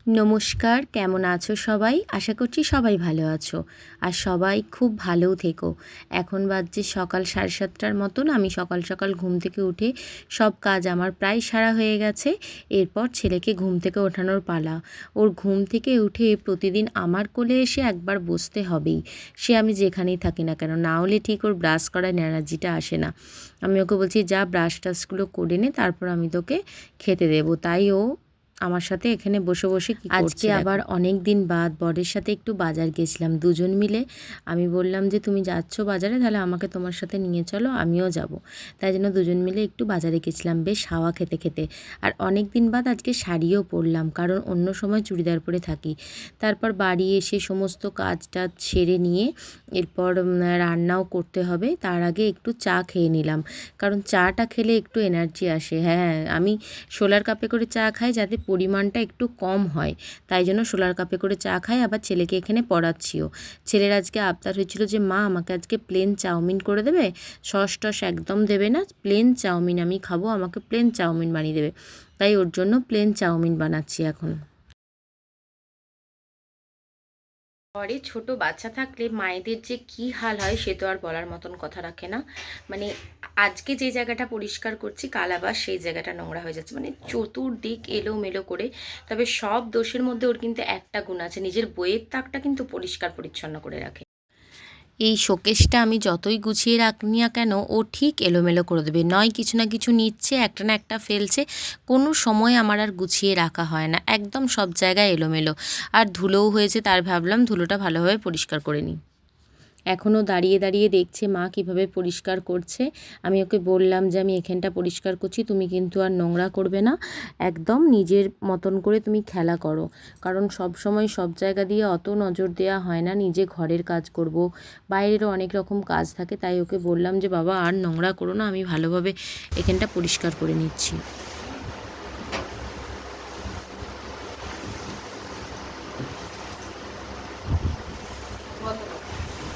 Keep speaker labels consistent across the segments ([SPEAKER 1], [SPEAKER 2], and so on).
[SPEAKER 1] নমস্কার, কেমন আছো সবাই? আশা করছি সবাই ভালো আছো। আর সবাই খুব ভালোও থেকো। এখন বাজছে সকাল 7:30টার মতন। আমি সকাল সকাল ঘুম থেকে উঠে সব কাজ আমার প্রায় সারা হয়ে গেছে। এরপর ছেলেকে ঘুম থেকে ওঠানোর পালা। ওর ঘুম থেকে উঠে প্রতিদিন আমার কোলে এসে একবার বসতে হবেই। সে আমি যেখানেই থাকি না কেন, না হলে ঠিক ওর ব্রাশ করার এনার্জিটা আসে না। আমি ওকে বলছি, যা ব্রাশ টাশগুলো করে নে, তারপর আমি তোকে খেতে দেবো। তাই ও আমার সাথে এখানে বসে বসে কি করছে। আজকে আবার অনেক দিন বাদ বরের সাথে একটু বাজার গেছিলাম দুজন মিলে। আমি বললাম যে তুমি যাচ্ছ বাজারে, তাহলে আমাকে তোমার সাথে নিয়ে চলো, আমিও যাব। তাই জন্য দুজন মিলে একটু বাজারে গেছিলাম বেশ হাওয়া খেতে খেতে। আর অনেক দিন বাদ আজকে শাড়িও পরলাম, কারণ অন্য সময় চুড়িদার পরে থাকি। তারপর বাড়ি এসে সমস্ত কাজ টাজ সেরে নিয়ে এরপর রান্নাও করতে হবে। তার আগে একটু চা খেয়ে নিলাম, কারণ চাটা খেলে একটু এনার্জি আসে। হ্যাঁ, আমি সোলার কাপে করে চা খাই যাতে পরিমাণটা একটু কম হয়, তাই জন্য সোলার কাপে করে চা খাই। আবার ছেলেকে এখানে পড়াচ্ছিও। ছেলের আজকে আবদার হয়েছিল যে মা আমাকে আজকে প্লেন চাউমিন করে দেবে, সস টস একদম দেবে না, প্লেন চাউমিন আমি খাবো, আমাকে প্লেন চাউমিন বানিয়ে দেবে। তাই ওর জন্য প্লেন চাউমিন বানাচ্ছি এখন। ঘরে ছোট বাচ্চা থাকলে মায়েদের যে কি হাল হয় সে তো আর বলার মতন কথা রাখে না। মানে আজকে যে জায়গাটা পরিষ্কার করছি, কাল আবার সেই জায়গাটা নোংরা হয়ে যাচ্ছে, মানে চতুর্দিক এলোমেলো করে। তবে সব দোষের মধ্যে ওর কিন্তু একটা গুণ আছে, নিজের বইয়ের তাকটা কিন্তু পরিষ্কার পরিচ্ছন্ন করে রাখে। এই শোকেসটা আমি যতই গুছিয়ে রাখি না কেন, ও ঠিক এলোমেলো করে দেবে। নয় কিছু না কিছু নিচ্ছে, একটা না একটা ফেলছে। কোনো সময় আমার আর গুছিয়ে রাখা হয় না, একদম সব জায়গায় এলোমেলো। আর ধুলোও হয়েছে, তার ভাবলাম ধুলোটা ভালোভাবে পরিষ্কার করে নিই। এখনও দাঁড়িয়ে দাঁড়িয়ে দেখছে মা কিভাবে পরিষ্কার করছে। আমি ওকে বললাম যে আমি এখানটা পরিষ্কার করছি, তুমি কিন্তু আর নোংরা করবে না, একদম নিজের মতন করে তুমি খেলা করো। কারণ সব সময় সব জায়গা দিয়ে অত নজর দেওয়া হয় না, নিজে ঘরের কাজ করব, বাইরেরও অনেক রকম কাজ থাকে। তাই ওকে বললাম যে বাবা আর নোংরা করো না, আমি ভালোভাবে এখানটা পরিষ্কার করে নিচ্ছি।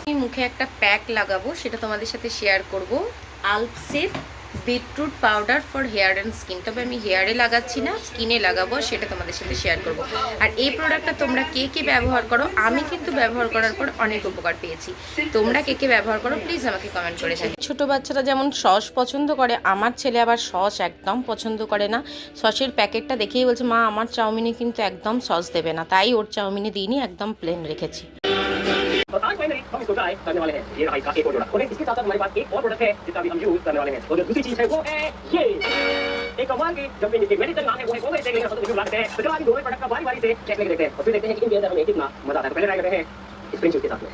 [SPEAKER 1] আমি মুখে একটা প্যাক লাগাবো, সেটা তোমাদের সাথে শেয়ার করব। আলপসের beetroot powder for hair and skin. তবে আমি হেয়ারে লাগাচ্ছি না, স্কিনে লাগাবো, সেটা তোমাদের সাথে শেয়ার করব। আর এই প্রোডাক্টটা তোমরা কে কে ব্যবহার করো, আমি কিন্তু ব্যবহার করার পর অনেক উপকার পেয়েছি। তোমরা কে কে ব্যবহার করো প্লিজ আমাকে কমেন্ট করে জানিও। ছোট বাচ্চারা যেমন সস পছন্দ করে, আমার ছেলে আবার সস একদম পছন্দ করে না। সসের প্যাকেটটা দেখেই বলছে মা আমার চাউমিনে কিন্তু একদম সস দেবে না, তাই ওর চাউমিনে দিইনি, একদম प्लेन রেখেছি। और आज फाइनली हम इसको ट्राई करने वाले हैं। ये रहा इसका एक और जोड़ा और इसके साथ साथ हमारे पास एक और प्रोडक्ट है जिसका भी हम यूज करने वाले हैं। और जो दूसरी चीज है वो है ये एक कमाल की जब इसके मेडिसिन नाम है वो है ओवर टेक लेंगे तो वीडियो लागते हैं। तो चलो आज दोनों प्रोडक्ट का बारी-बारी से चेक करके देखते हैं और फिर देखते हैं कि इनके अंदर हमें कितना मजा आता है। तो पहले ट्राई करते हैं स्प्रिंग शूट के साथ में।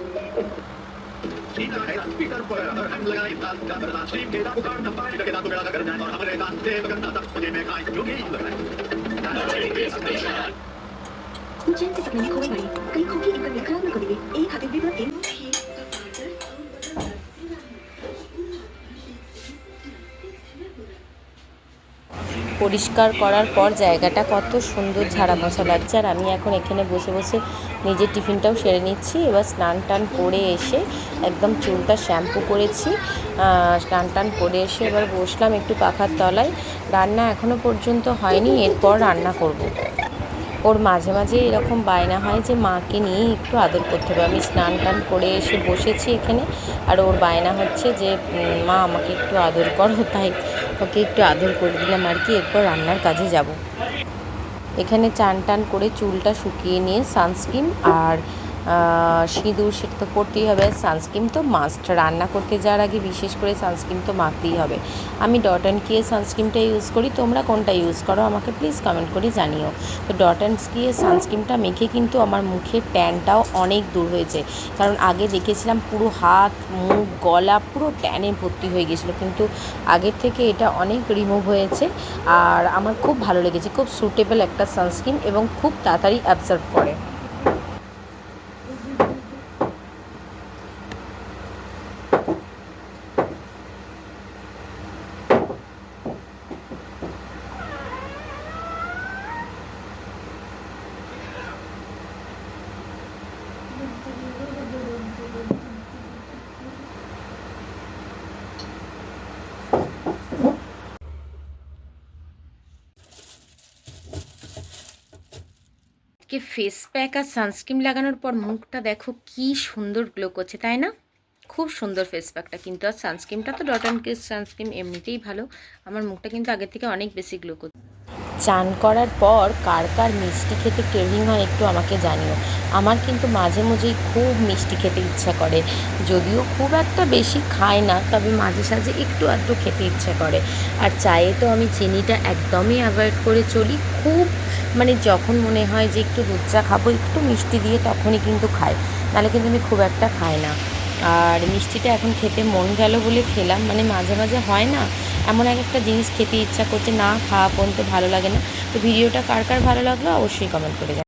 [SPEAKER 1] स्पीकर पर अगर हम लगाए दांत का बरसात स्ट्रीम के दांत का पानी लगे दांतों में लगा कर जाए और हमारे दांत से बगरना तक मुझे मैं खाए जो भी लग रहा है मुझे तकनीक हो गई कई खोखी इनका विक्रम न कभी एक हाथे भी बने পরিষ্কার করার পর জায়গাটা কত সুন্দর ঝাড়া মোছা লাগছে। আর আমি এখন এখানে বসে বসে নিজের টিফিনটাও সেরে নিচ্ছি। এবার স্নান টান করে এসে একদম চুলটা শ্যাম্পু করেছি, স্নান টান করে এসে এবার বসলাম একটু পাখার তলায়। রান্না এখনও পর্যন্ত হয়নি, এরপর রান্না করব। ওর মাঝে মাঝে এরকম বায়না হয় যে মাকে নিয়ে একটু আদর করতে হবে। আমি স্নান টান করে এসে বসেছি এখানে, আর ওর বায়না হচ্ছে যে মা আমাকে একটু আদর করো, তাই ওকে একটু আদর করে দিলাম আর কি। এরপর রান্নার কাজে যাব। এখানে চান টান করে চুলটা শুকিয়ে নিয়ে সানস্ক্রিন আর সিঁদুর সেটা তো পরতেই হবে, সানস্ক্রিন তো মাস্ট। রান্না করতে যাওয়ার আগে বিশেষ করে সানস্ক্রিন তো মাখতেই হবে। আমি ডট অ্যান্ড কিয়ের সানস্ক্রিনটা ইউজ করি, তোমরা কোনটা ইউজ করো আমাকে প্লিজ কমেন্ট করে জানিও। তো ডট অ্যান্ড কিয়ের সানস্ক্রিনটা মেখে কিন্তু আমার মুখের ট্যানটাও অনেক দূর হয়েছে, কারণ আগে দেখেছিলাম পুরো হাত মুখ গলা পুরো ট্যানে ভর্তি হয়ে গেছিলো, কিন্তু আগের থেকে এটা অনেক রিমুভ হয়েছে। আর আমার খুব ভালো লেগেছে, খুব সুটেবল একটা সানস্ক্রিন এবং খুব তাড়াতাড়ি অ্যাবজর্ব করে। আজকে ফেস প্যাক আর সানস্ক্রিন লাগানোর পর মুখটা দেখো কি সুন্দর গ্লো করছে, তাই না? খুব সুন্দর ফেস প্যাকটা কিন্তু, আর সানস্ক্রিনটা তো ডট অ্যান্ড কিস সানস্ক্রিন এমনিতেই ভালো। আমার মুখটা কিন্তু আগের থেকে অনেক বেশি গ্লো করছে। চান করার পর কার কার মিষ্টি খেতে ক্রেভিং হয় একটু আমাকে জানিও। আমার কিন্তু মাঝে মাঝেই খুব মিষ্টি খেতে ইচ্ছা করে, যদিও খুব একটা বেশি খাই না, তবে মাঝে সাঝে একটু আধটু খেতে ইচ্ছা করে। আর চায়ে তো আমি চিনিটা একদমই অ্যাভয়েড করে চলি। খুব মানে যখন মনে হয় যে একটু দুধ চা খাবো একটু মিষ্টি দিয়ে, তখনই কিন্তু খাই, নাহলে কিন্তু আমি খুব একটা খাই না। আর মিষ্টিটা এখন খেতে মন গেল বলে খেলাম, মানে মাঝে মাঝে হয় না এমন এক একটা জিনিস খেতে ইচ্ছা করছে, না খাওয়া পর্যন্ত ভালো লাগে না। তো ভিডিওটা কার কার ভালো লাগলো অবশ্যই কমেন্ট করে জানাবেন।